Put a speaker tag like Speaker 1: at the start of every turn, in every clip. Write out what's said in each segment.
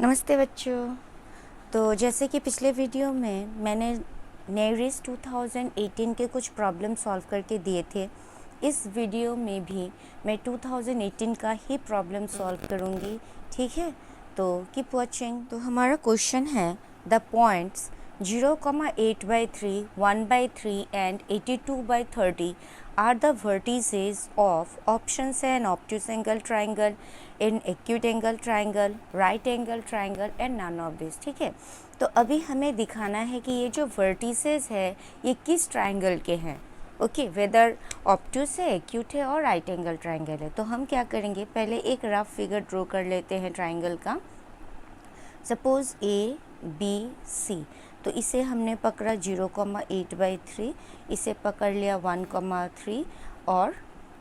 Speaker 1: नमस्ते बच्चों। तो जैसे कि पिछले वीडियो में मैंने नेरिस 2018 के कुछ प्रॉब्लम सॉल्व करके दिए थे, इस वीडियो में भी मैं 2018 का ही प्रॉब्लम सॉल्व करूंगी। ठीक है, तो कीप वॉचिंग। तो हमारा क्वेश्चन है the points 0,8/3, 1/3 and 82/30 are the vertices of options है an obtuse angle triangle, an acute angle triangle, right angle triangle and none of this। ठीक है, तो अभी हमें दिखाना है कि ये जो vertices है ये किस ट्राइंगल के हैं। ओके, वेदर ऑब्ट्यूस है, एक्यूट है और राइट एंगल ट्राइंगल है। तो हम क्या करेंगे, पहले एक रफ फिगर ड्रॉ कर लेते हैं ट्राइंगल का। सपोज ABC, तो इसे हमने पकड़ा 0,8/3, इसे पकड़ लिया 1,3 और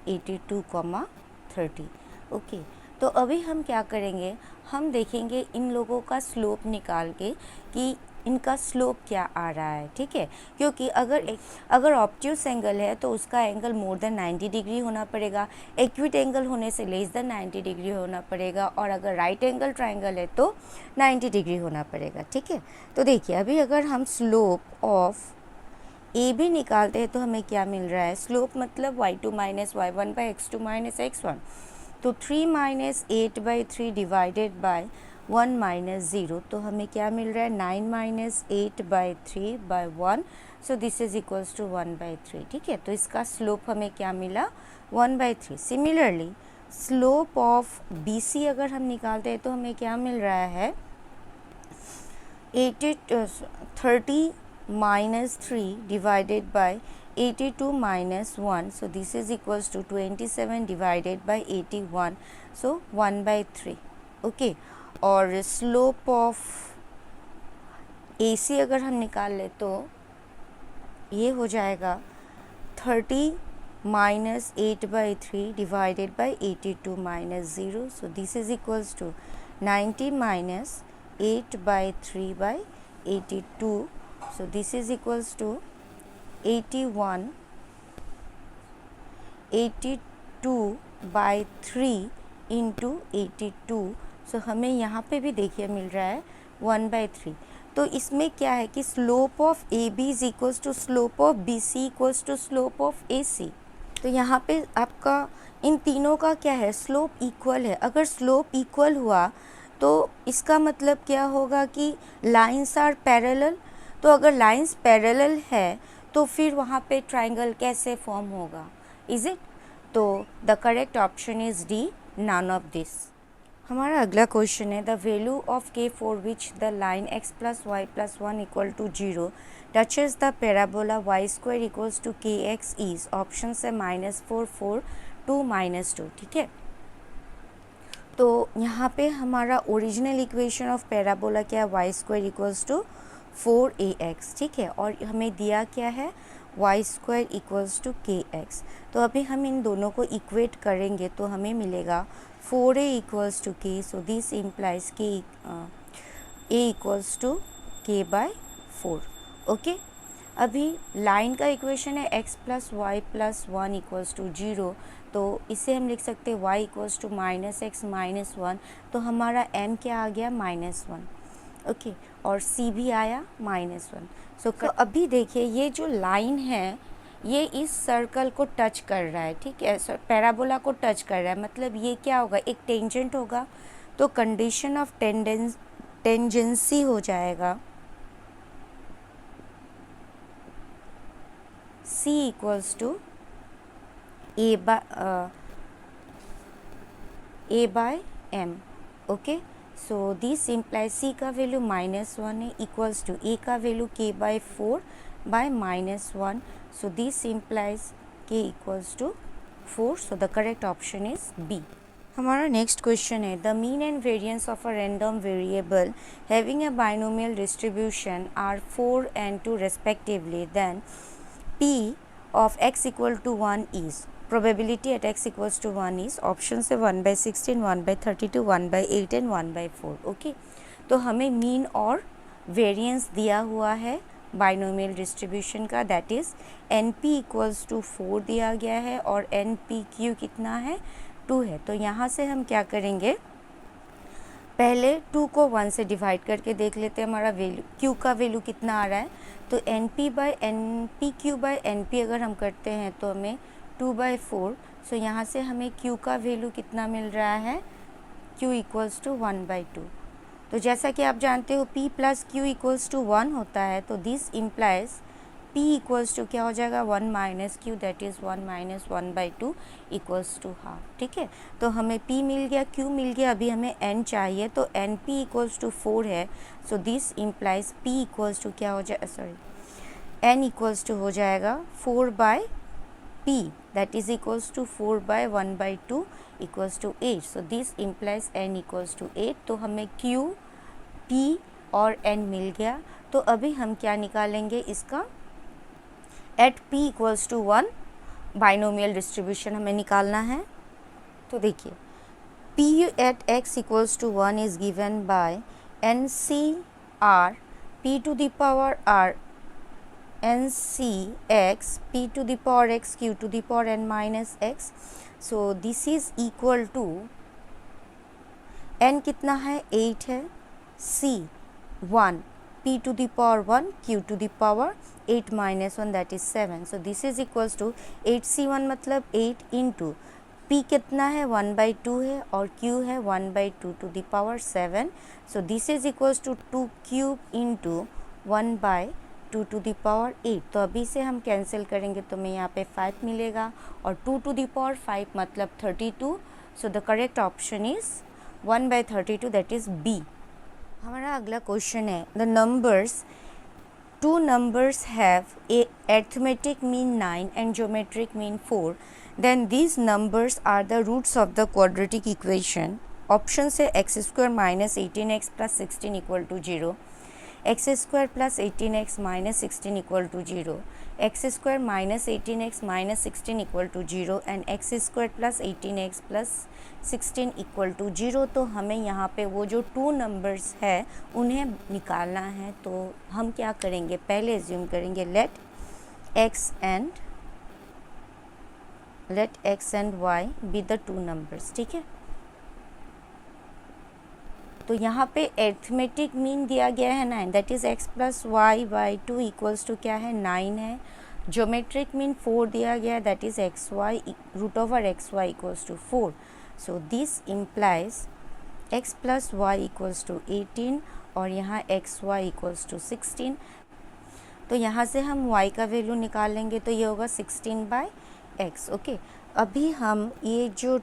Speaker 1: 82,30। ओके, तो अभी हम क्या करेंगे, हम देखेंगे इन लोगों का स्लोप निकाल के कि इनका स्लोप क्या आ रहा है। ठीक है, क्योंकि अगर ऑब्ट्यूस एंगल है तो उसका एंगल मोर देन 90 डिग्री होना पड़ेगा, एक्यूट एंगल होने से लेस देन 90 डिग्री होना पड़ेगा, और अगर राइट एंगल ट्राइंगल है तो 90 डिग्री होना पड़ेगा। ठीक है, तो देखिए अभी अगर हम स्लोप ऑफ ए भी निकालते हैं तो हमें क्या मिल रहा है, स्लोप मतलब y2 minus y1 by x2 minus x1। तो 3 - 8/3 डिवाइडेड बाय 1 - 0, तो हमें क्या मिल रहा है 9 - 8/3 by 1। So this is equals to 1/3। ठीक है, तो इसका स्लोप हमें क्या मिला 1/3। सिमिलरली स्लोप ऑफ BC अगर हम निकालते हैं तो हमें क्या मिल रहा है 30 - 3 divided by 82 - 1, so this is equals to 27 divided by 81, so 1/3। Okay, और स्लोप ऑफ AC अगर हम निकाल ले तो ये हो जाएगा 30 - 8/3 divided by 82 - 0, so this is equals to 90 - 8/3 by 82, so this is equals to 82/3 into 82। सो हमें यहाँ पे भी देखिए मिल रहा है 1/3। तो इसमें क्या है कि slope of AB is equals to slope of BC equals to slope of AC। तो यहाँ पे आपका इन तीनों का क्या है, स्लोप इक्वल है। अगर स्लोप इक्वल हुआ तो इसका मतलब क्या होगा कि लाइंस आर पैरेलल। तो अगर लाइंस पैरेलल है तो फिर वहाँ पे ट्राइंगल कैसे फॉर्म होगा, इज इट। तो the correct option is D, none of this. हमारा अगला क्वेश्चन है the value of K for which the line x + y + 1 equal to 0 touches the parabola y² equals to kx is. Option है -4 4 2 -2। ठीक है, तो यहाँ पे हमारा ओरिजिनल इक्वेशन ऑफ पैराबोला क्या है, y² इक्वल्स टू 4ax। ठीक है, और हमें दिया क्या है y² इक्वल्स टू kx। तो अभी हम इन दोनों को इक्वेट करेंगे तो हमें मिलेगा 4a equals to k, so this implies k a equals to k/4। Okay, अभी लाइन का इक्वेशन है x + y + 1 इक्वल्स टू 0, तो इसे हम लिख सकते हैं y इक्वल्स टू -x - 1। तो हमारा m क्या आ गया -1। ओके, और c भी आया -1। सो अभी देखिए ये जो लाइन है ये इस सर्कल को टच कर रहा है। ठीक है, पैराबोला को टच कर रहा है, मतलब ये क्या होगा, एक टेंजेंट होगा। तो कंडीशन ऑफ टेंजेंसी हो जाएगा c equals to a/m। Okay, so this implies c का वैल्यू -1 है इक्वल्स टू a का value k/4 by -1, so this implies k equals to 4, so the correct option is B। हमारा next question है the mean and variance of a random variable having a binomial distribution are 4 and 2 respectively, then P of x equal to 1 is। probability at x equals to 1 is। Option से 1/16, 1/32, 1/8 and 1/4। Okay, तो हमें mean और variance दिया हुआ है binomial distribution का, that is NP equals to 4 दिया गया है और NPQ कितना है 2 है। तो यहाँ से हम क्या करेंगे, पहले 2 को 1 से डिवाइड करके देख लेते हैं हमारा वैल्यू q का वैल्यू कितना आ रहा है। तो np/np अगर हम करते हैं तो हमें 2/4। सो यहाँ से हमें q का वैल्यू कितना मिल रहा है, q इक्वल्स टू 1/2। तो जैसा कि आप जानते हो p plus q equals to 1 होता है, तो this implies p equals to क्या हो जाएगा, 1 minus q, that is 1 minus 1/2 equals to half. ठीक है, तो हमें p मिल गया, q मिल गया, अभी हमें n चाहिए, तो np इक्वल्स टू 4 है। So this implies p equals to क्या हो जाए, n इक्वल्स टू हो जाएगा 4/p, that is equals to 4/1/2 equals to 8। So this implies n equals to 8। तो हमें q, p और n मिल गया। तो अभी हम क्या निकालेंगे इसका, at p equals to 1 binomial distribution हमें निकालना है। तो देखिए p at x equals to 1 is given by NCR p to the power r NCx p to the power x q to the power n minus x। so this is equal to n कितना है, 8 है, c 1 p to the power 1 q to the power 8 minus 1 that is 7। so this is equals to 8c1 मतलब 8 into p कितना है, 1/2 है, और q है 1/2 to the power 7। so this is equals to 2 cube into 1/2 to the power 8। तो अभी से हम कैंसिल करेंगे तो हमें यहाँ पे 5 मिलेगा, और 2 to the power 5 मतलब 32। So the correct option is 1/32 that is B. हमारा अगला क्वेश्चन है, the numbers two numbers have a arithmetic mean 9 and geometric mean 4, then these numbers are the roots of the quadratic equation। Option से x square minus 18x plus 16 equal to 0, x square plus 18x minus 16 equal to 0, x square minus 18x minus 16 equal to 0 and x square plus 18x plus 16 equal to 0। तो हमें यहाँ पे वो जो two numbers है उन्हें निकालना है। तो हम क्या करेंगे, पहले एज्यूम करेंगे let x and y be the two numbers. ठीक है, तो यहाँ पे एर्थमेटिक मीन दिया गया है 9, that is x plus y/2 equals to क्या है, 9 है। ज्योमेट्रिक मीन 4 दिया गया है, that is xy root over xy equals to 4। So this implies x plus y equals to 18 और यहाँ xy इक्वल्स टू 16। तो यहाँ से हम y का वैल्यू निकालेंगे तो ये होगा 16/x। ओके, अभी हम ये जो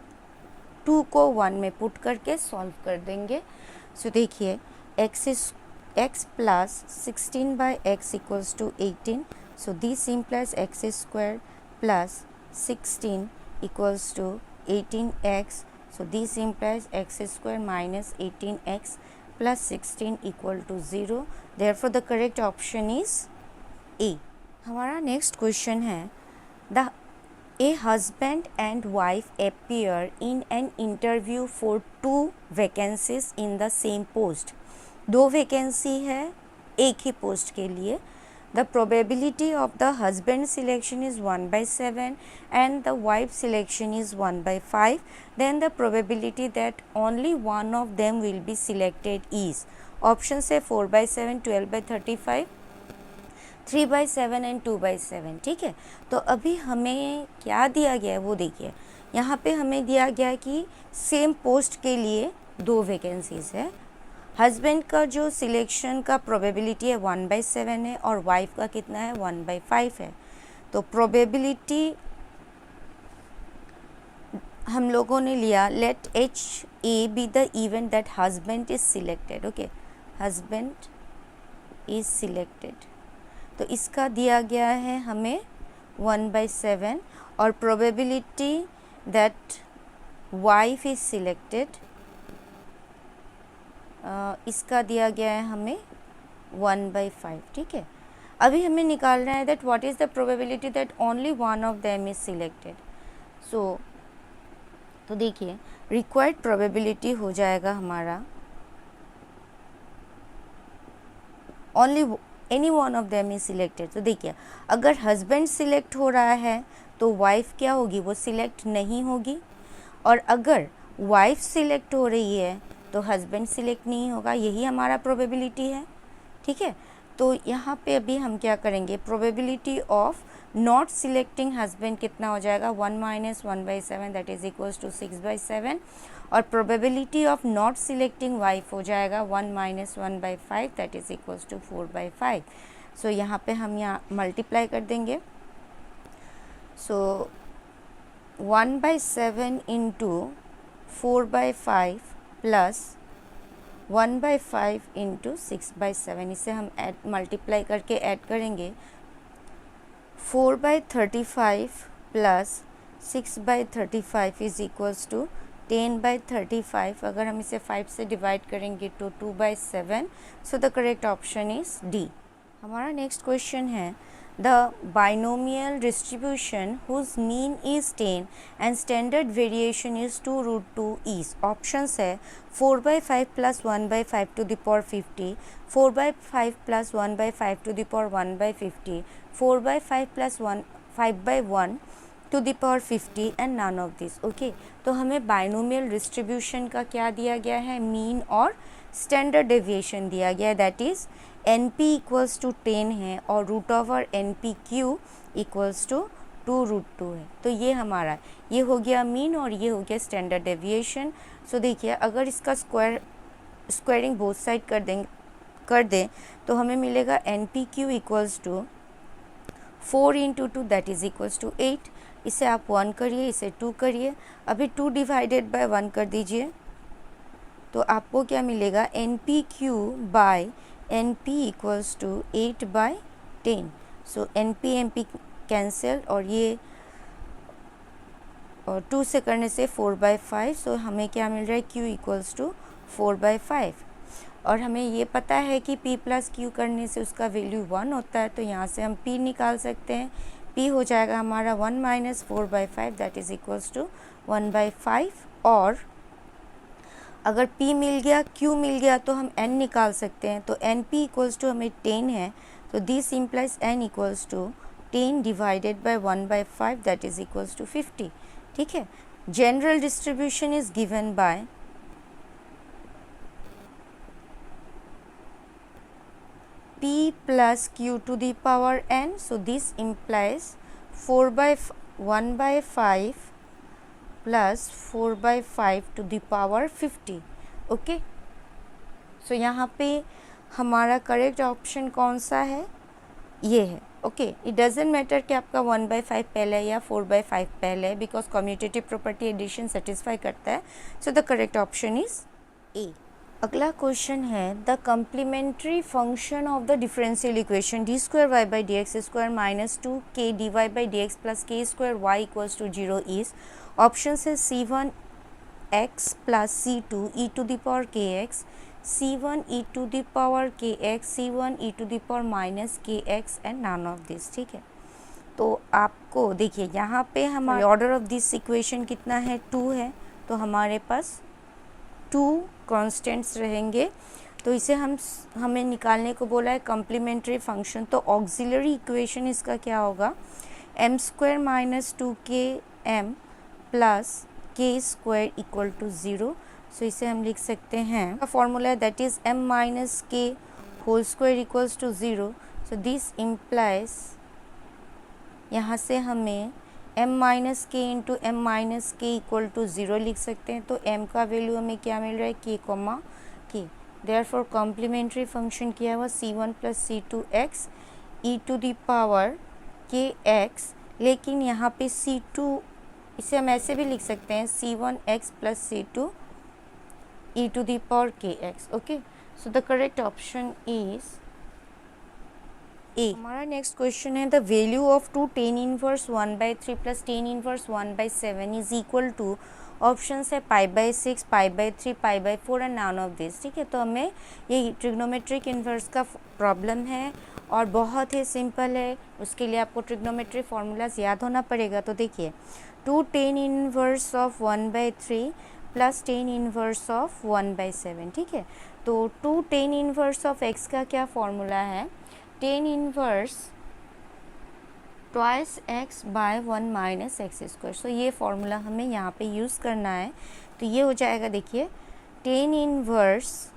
Speaker 1: 2 को 1 में पुट करके सॉल्व कर देंगे। सो देखिए x plus 16/x equals to 18। So this implies x square plus 16 equals to 18x। So this implies x square minus 18x plus 16 equal to 0। Therefore the correct option is A. हमारा next question है, the A husband and wife appear in an interview for 2 vacancies in the same post। 2 vacancy है एक ही post के लिए। The probability of the husband selection is 1/7 and the wife selection is 1/5। Then the probability that only one of them will be selected is, option से 4/7, 12/35, 3/7 and 2/7। ठीक है, तो अभी हमें क्या दिया गया है वो देखिए, यहाँ पे हमें दिया गया है कि सेम पोस्ट के लिए 2 वैकेंसीज है। हस्बैंड का जो सिलेक्शन का प्रोबेबिलिटी है 1/7 है और वाइफ का कितना है 1/5 है। तो प्रोबेबिलिटी हम लोगों ने लिया, let HA be the event that husband is selected. Okay, husband is selected, तो इसका दिया गया है हमें 1/7 और probability that wife is selected इसका दिया गया है हमें 1/5। ठीक है, अभी हमें निकालना है that what is the probability that only one of them is selected. So तो देखिए रिक्वायर्ड प्रोबेबिलिटी हो जाएगा हमारा only any one of them is selected. तो देखिए अगर हस्बैंड सिलेक्ट हो रहा है तो वाइफ क्या होगी, वो सिलेक्ट नहीं होगी, और अगर वाइफ सिलेक्ट हो रही है तो हस्बैंड सिलेक्ट नहीं होगा, यही हमारा प्रोबेबिलिटी है, ठीक है। तो यहाँ पे अभी हम क्या करेंगे, probability of not selecting husband कितना हो जाएगा, 1 - 1/7 दैट इज इक्वल्स टू 6/7, और probability of not selecting wife हो जाएगा 1 - 1/5 दैट इज इक्वल्स टू 4/5। सो यहाँ पे हम यहाँ मल्टीप्लाई कर देंगे। सो 1/7 इंटू 4/5 प्लस 1/5 इंटू 6/7, इसे हम ऐड मल्टीप्लाई करके ऐड करेंगे। 4/35 प्लस 6/35 इज इक्वल्स टू 10/35। अगर हम इसे 5 से डिवाइड करेंगे तो 2/7। So the correct option is D. हमारा नेक्स्ट क्वेश्चन है, the binomial distribution whose mean is 10 and standard variation is 2√2 is. Options है 4/5 plus 1/5 to the power 50, 4/5 plus 1/5 to the power 1/50, 4/5 plus 5/1 to the power 50 and none of this. Okay, तो हमें binomial distribution का क्या दिया गया है, mean और standard deviation दिया गया है, that is NP equals to 10 है और root over NPQ equals to 2√2 है। तो ये हमारा, ये हो गया मीन और ये हो गया स्टैंडर्ड डेविएशन। सो देखिए, अगर इसका स्क्वायरिंग बोथ साइड कर दें तो हमें मिलेगा NPQ equals to 4 × 2 that is equals to 8। इसे आप 1 करिए, इसे 2 करिए, अभी 2 डिवाइडेड बाय 1 कर दीजिए, तो आपको क्या मिलेगा, NPQ by NP equals to 8/10। So NP cancel और ये और 2 से करने से 4/5। सो हमें क्या मिल रहा है, Q इक्वल्स टू 4/5। और हमें ये पता है कि P प्लस Q करने से उसका वैल्यू 1 होता है, तो यहाँ से हम P निकाल सकते हैं। P हो जाएगा हमारा 1 - 4/5 दैट इज इक्वल्स टू 1/5। और अगर P मिल गया, Q मिल गया, तो हम N निकाल सकते हैं। तो NP इक्वल्स टू हमें 10 है, तो this implies N equals to 10 divided by 1/5 that is equals to 50। ठीक है, general distribution is given by P plus Q to the power N, so this implies 1/5 plus 4/5 to the power 50। Okay, so यहाँ पे हमारा correct option कौन सा है, ये है। ओके, इट डजेंट मैटर कि आपका 1/5 पहले है या 4/5 पहले है, because commutative property addition satisfy करता है। So the correct option is A. अगला क्वेश्चन है, the complementary function of the differential equation d²y/dx² minus 2k dy/dx plus k² y equals to 0 is. Option है c1x plus c2 e to the power kx, c1 e to the power kx, c1 e to the power minus kx and none of this. ठीक है, तो आपको देखिए यहाँ पे हमारे order of this equation कितना है, 2 है, तो हमारे पास 2 कॉन्स्टेंट्स रहेंगे। तो इसे हमें निकालने को बोला है कम्प्लीमेंट्री फंक्शन। तो ऑक्सिलरी इक्वेशन इसका क्या होगा, m² minus 2km plus k² equal to 0। So इसे हम लिख सकते हैं, फॉर्मूला है that is m minus k whole square equals to 0। So this implies, यहाँ से हमें m minus k into m minus k equal to 0 लिख सकते हैं। तो m का वैल्यू हमें क्या मिल रहा है, k, देयरफॉर कॉम्प्लीमेंट्री फंक्शन किया हुआ c1 plus c2x e to the power kx, लेकिन यहाँ पे c2, इसे हम ऐसे भी लिख सकते हैं c1x plus c2 e to the power kx। Okay, so the correct option is A. हमारा नेक्स्ट क्वेश्चन है, the value of 2 tan inverse 1/3 plus tan inverse 1/7 is equal to. Option है π/6, π/3, π/4 एंड नन ऑफ दिस। ठीक है, तो हमें ये trigonometric inverse का problem है और बहुत ही सिंपल है, उसके लिए आपको ट्रिग्नोमेट्री फार्मूलाज याद होना पड़ेगा। तो देखिए 2 tan inverse of 1/3 plus tan inverse of 1/7। ठीक है, तो 2 tan इनवर्स ऑफ x का क्या फॉर्मूला है, tan inverse twice x by 1 minus x²। सो ये फॉर्मूला हमें यहाँ पे यूज़ करना है। तो ये हो जाएगा, देखिए टेन इनवर्स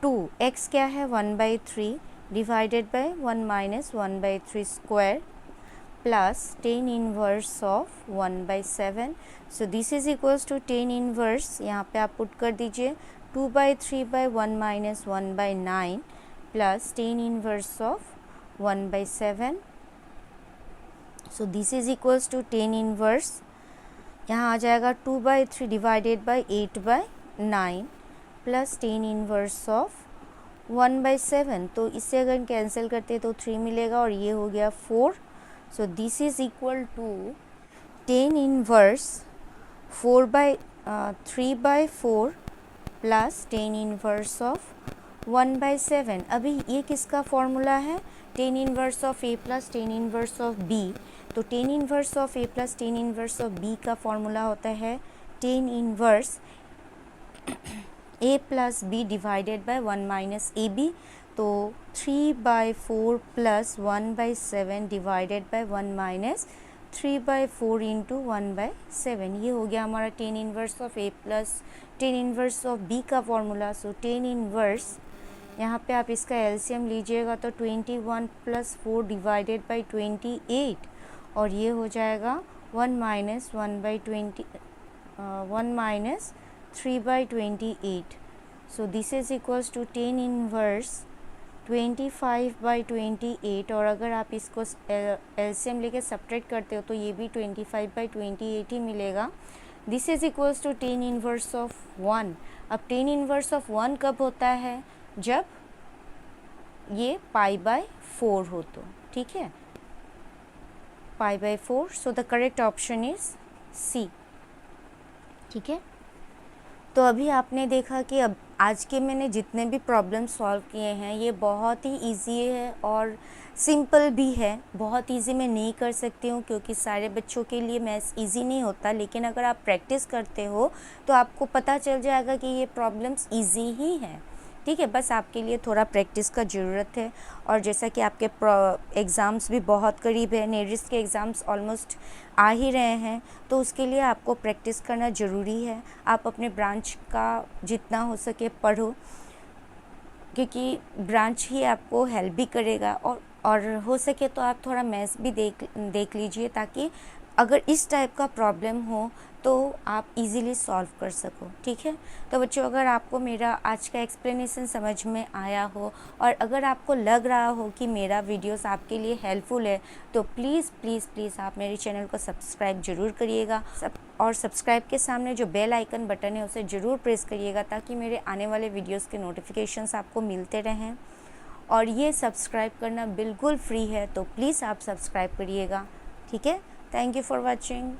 Speaker 1: 2 x क्या है 1/3 divided by 1 minus 1/3 square plus tan inverse of 1/7. So this is equals to tan inverse, यहाँ पे आप पुट कर दीजिए 2/3/1 minus 1/9 plus tan inverse of 1/7. So this is equals to tan inverse, यहाँ आ जाएगा 2/3 divided by 8/9 plus tan inverse of 1/7. तो इससे अगर कैंसिल करते हैं तो 3 मिलेगा और ये हो गया 4. So this is equal to tan inverse 3/4 plus tan inverse of 1/7. अभी ये किसका फॉर्मूला है, tan inverse of A plus tan inverse of B. तो tan inverse of A plus tan inverse of B का फॉर्मूला होता है tan inverse A plus B divided by 1 minus A B. तो 3/4 plus 1/7 divided by 1 minus 3/4 into 1/7. ये हो गया हमारा tan inverse of A plus tan inverse of B का formula. So tan inverse, यहाँ पे आप इसका एलसीएम लीजिएगा तो 21 प्लस 4 डिवाइडेड बाई 28 और ये हो जाएगा 1 minus 3/28. So this is equals to tan inverse 25/28. और अगर आप इसको एलसीएम लेके सब्ट्रैक्ट करते हो तो ये भी 25/28 ही मिलेगा. This is equals to tan inverse of 1. अब टेन इनवर्स ऑफ 1 कब होता है, जब ये π/4 हो तो, ठीक है, π/4. So the correct option is C. ठीक है, तो अभी आपने देखा कि अब आज के मैंने जितने भी प्रॉब्लम सॉल्व किए हैं ये बहुत ही इजी है और सिंपल भी है. बहुत इजी मैं नहीं कर सकती हूँ क्योंकि सारे बच्चों के लिए मैथ्स इजी नहीं होता, लेकिन अगर आप प्रैक्टिस करते हो तो आपको पता चल जाएगा कि ये प्रॉब्लम्स इजी ही हैं. ठीक है, बस आपके लिए थोड़ा प्रैक्टिस का ज़रूरत है. और जैसा कि आपके एग्ज़ाम्स भी बहुत करीब है, नेरिस्ट के एग्ज़ाम्स ऑलमोस्ट आ ही रहे हैं, तो उसके लिए आपको प्रैक्टिस करना ज़रूरी है. आप अपने ब्रांच का जितना हो सके पढ़ो, क्योंकि ब्रांच ही आपको हेल्प भी करेगा. और हो सके तो आप थोड़ा मैथ्स भी देख लीजिए, ताकि अगर इस टाइप का प्रॉब्लम हो तो आप इजीली सॉल्व कर सको. ठीक है, तो बच्चों अगर आपको मेरा आज का एक्सप्लेनेशन समझ में आया हो और अगर आपको लग रहा हो कि मेरा वीडियोस आपके लिए हेल्पफुल है तो प्लीज़ प्लीज़ प्लीज़ आप मेरे चैनल को सब्सक्राइब ज़रूर करिएगा. और सब्सक्राइब के सामने जो बेल आइकन बटन है उसे ज़रूर प्रेस करिएगा ताकि मेरे आने वाले वीडियोज़ के नोटिफिकेशंस आपको मिलते रहें. और ये सब्सक्राइब करना बिल्कुल फ्री है, तो प्लीज़ आप सब्सक्राइब करिएगा. ठीक है, थैंक यू फॉर वॉचिंग.